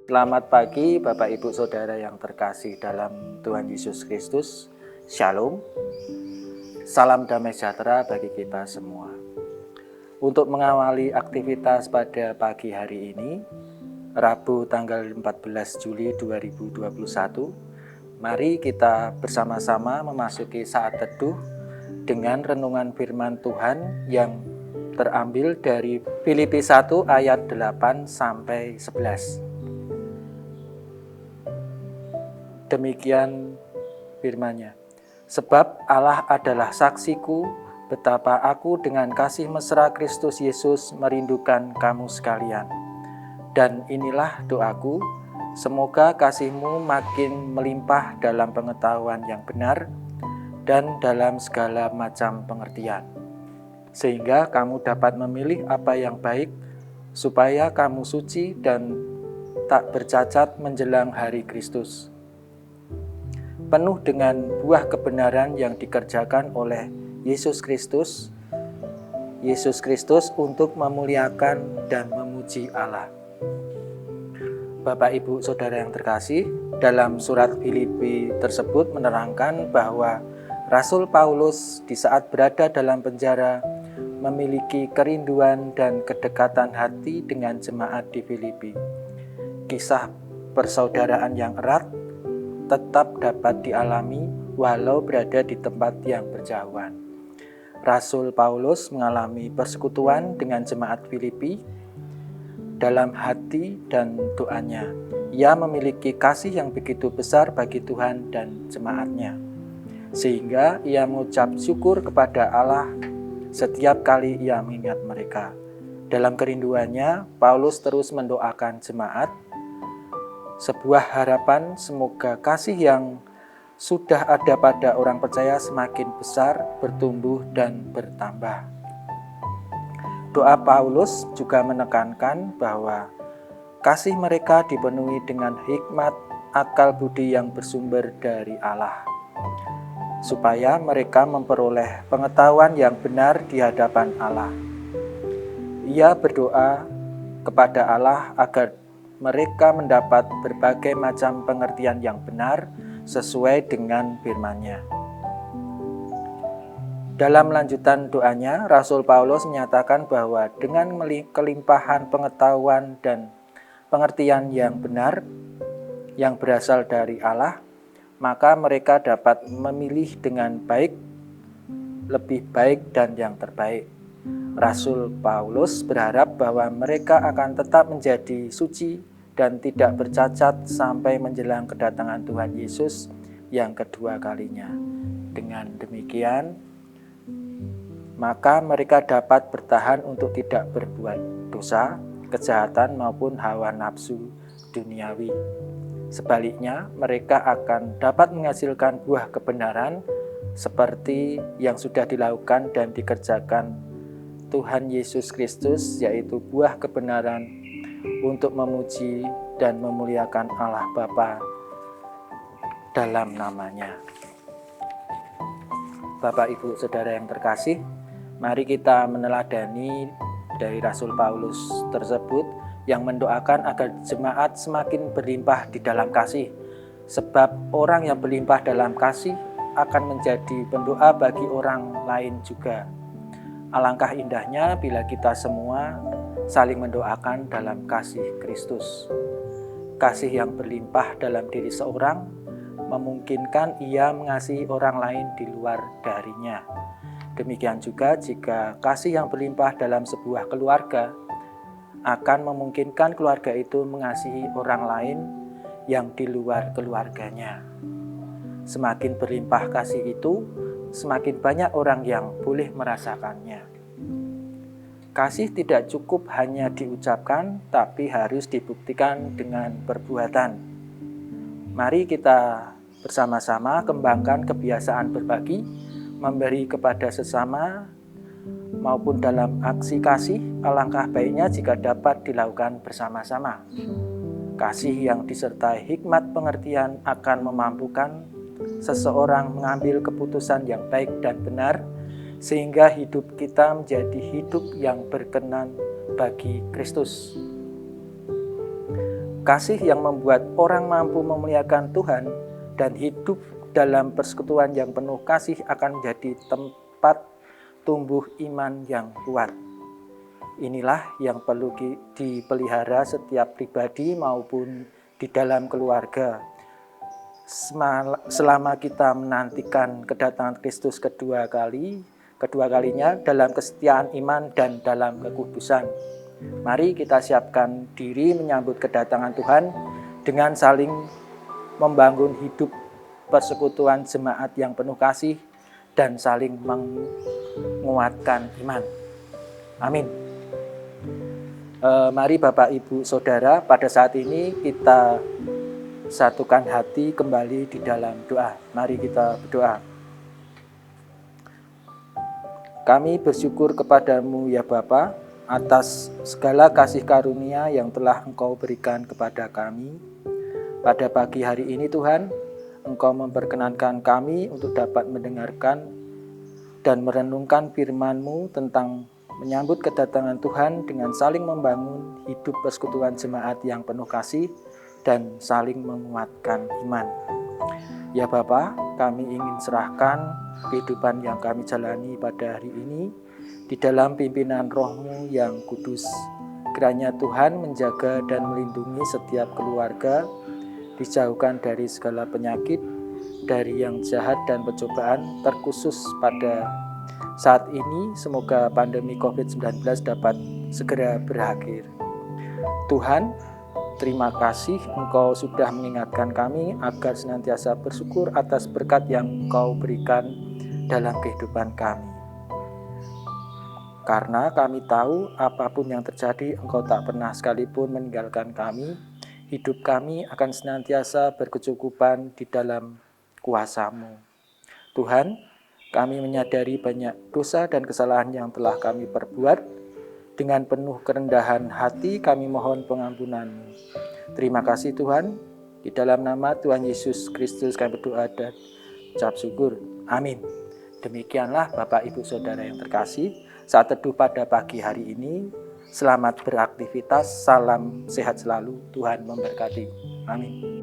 Selamat pagi Bapak Ibu Saudara yang terkasih dalam Tuhan Yesus Kristus. Shalom. Salam damai sejahtera bagi kita semua. Untuk mengawali aktivitas pada pagi hari ini, Rabu tanggal 14 Juli 2021, mari kita bersama-sama memasuki saat teduh dengan renungan firman Tuhan yang terambil dari Filipi 1 ayat 8 sampai 11. Demikian firman-Nya. Sebab Allah adalah saksiku betapa aku dengan kasih mesra Kristus Yesus merindukan kamu sekalian. Dan inilah doaku, semoga kasihmu makin melimpah dalam pengetahuan yang benar dan dalam segala macam pengertian, sehingga kamu dapat memilih apa yang baik, supaya kamu suci dan tak bercacat menjelang hari Kristus, penuh dengan buah kebenaran yang dikerjakan oleh Yesus Kristus untuk memuliakan dan memuji Allah. Bapak Ibu Saudara yang terkasih, dalam surat Filipi tersebut menerangkan bahwa Rasul Paulus di saat berada dalam penjara memiliki kerinduan dan kedekatan hati dengan jemaat di Filipi. Kisah persaudaraan yang erat tetap dapat dialami walau berada di tempat yang berjauhan. Rasul Paulus mengalami persekutuan dengan jemaat Filipi dalam hati dan doanya. Ia memiliki kasih yang begitu besar bagi Tuhan dan jemaatnya, sehingga ia mengucap syukur kepada Allah setiap kali ia mengingat mereka. Dalam kerinduannya, Paulus terus mendoakan jemaat, sebuah harapan semoga kasih yang sudah ada pada orang percaya semakin besar, bertumbuh, dan bertambah. Doa Paulus juga menekankan bahwa kasih mereka dipenuhi dengan hikmat akal budi yang bersumber dari Allah, supaya mereka memperoleh pengetahuan yang benar di hadapan Allah. Ia berdoa kepada Allah agar mereka mendapat berbagai macam pengertian yang benar sesuai dengan firman-Nya. Dalam lanjutan doanya, Rasul Paulus menyatakan bahwa dengan kelimpahan pengetahuan dan pengertian yang benar yang berasal dari Allah, maka mereka dapat memilih dengan baik, lebih baik, dan yang terbaik. Rasul Paulus berharap bahwa mereka akan tetap menjadi suci dan tidak bercacat sampai menjelang kedatangan Tuhan Yesus yang kedua kalinya. Dengan demikian, maka mereka dapat bertahan untuk tidak berbuat dosa, kejahatan maupun hawa nafsu duniawi. Sebaliknya, mereka akan dapat menghasilkan buah kebenaran seperti yang sudah dilakukan dan dikerjakan Tuhan Yesus Kristus, yaitu buah kebenaran untuk memuji dan memuliakan Allah Bapa dalam namanya. Bapak Ibu Saudara yang terkasih, mari kita meneladani dari Rasul Paulus tersebut yang mendoakan agar jemaat semakin berlimpah di dalam kasih, sebab orang yang berlimpah dalam kasih akan menjadi pendoa bagi orang lain juga. Alangkah indahnya bila kita semua saling mendoakan dalam kasih Kristus. Kasih yang berlimpah dalam diri seorang memungkinkan ia mengasihi orang lain di luar darinya. Demikian juga jika kasih yang berlimpah dalam sebuah keluarga akan memungkinkan keluarga itu mengasihi orang lain yang di luar keluarganya. Semakin berlimpah kasih itu, semakin banyak orang yang boleh merasakannya. Kasih tidak cukup hanya diucapkan, tapi harus dibuktikan dengan perbuatan. Mari kita bersama-sama kembangkan kebiasaan berbagi, memberi kepada sesama, maupun dalam aksi kasih. Alangkah baiknya jika dapat dilakukan bersama-sama. Kasih yang disertai hikmat pengertian akan memampukan seseorang mengambil keputusan yang baik dan benar, sehingga hidup kita menjadi hidup yang berkenan bagi Kristus. Kasih yang membuat orang mampu memuliakan Tuhan dan hidup dalam persekutuan yang penuh kasih akan menjadi tempat tumbuh iman yang kuat. Inilah yang perlu dipelihara setiap pribadi maupun di dalam keluarga. Selama kita menantikan kedatangan Kristus kedua kalinya dalam kesetiaan iman dan dalam kekudusan. Mari kita siapkan diri menyambut kedatangan Tuhan dengan saling membangun hidup persekutuan jemaat yang penuh kasih dan saling menguatkan iman. Amin. Mari Bapak Ibu Saudara, pada saat ini kita satukan hati kembali di dalam doa. Mari kita berdoa. Kami bersyukur kepadamu ya Bapa, atas segala kasih karunia yang telah Engkau berikan kepada kami. Pada pagi hari ini Tuhan, Engkau memperkenankan kami untuk dapat mendengarkan dan merenungkan firman-Mu tentang menyambut kedatangan Tuhan dengan saling membangun hidup persekutuan jemaat yang penuh kasih dan saling menguatkan iman. Ya Bapa, kami ingin serahkan kehidupan yang kami jalani pada hari ini di dalam pimpinan Roh-Mu yang kudus. Kiranya Tuhan menjaga dan melindungi setiap keluarga, dijauhkan dari segala penyakit, dari yang jahat dan pencobaan, terkhusus pada saat ini. Semoga pandemi COVID-19 dapat segera berakhir. Tuhan, terima kasih Engkau sudah mengingatkan kami agar senantiasa bersyukur atas berkat yang Engkau berikan dalam kehidupan kami. Karena kami tahu apapun yang terjadi, Engkau tak pernah sekalipun meninggalkan kami. Hidup kami akan senantiasa berkecukupan di dalam kuasa-Mu. Tuhan, kami menyadari banyak dosa dan kesalahan yang telah kami perbuat. Dengan penuh kerendahan hati kami mohon pengampunan-Mu. Terima kasih Tuhan. Di dalam nama Tuhan Yesus Kristus kami berdoa dan ucap syukur. Amin. Demikianlah Bapak Ibu Saudara yang terkasih, saat teduh pada pagi hari ini. Selamat beraktivitas, salam sehat selalu, Tuhan memberkati. Amin.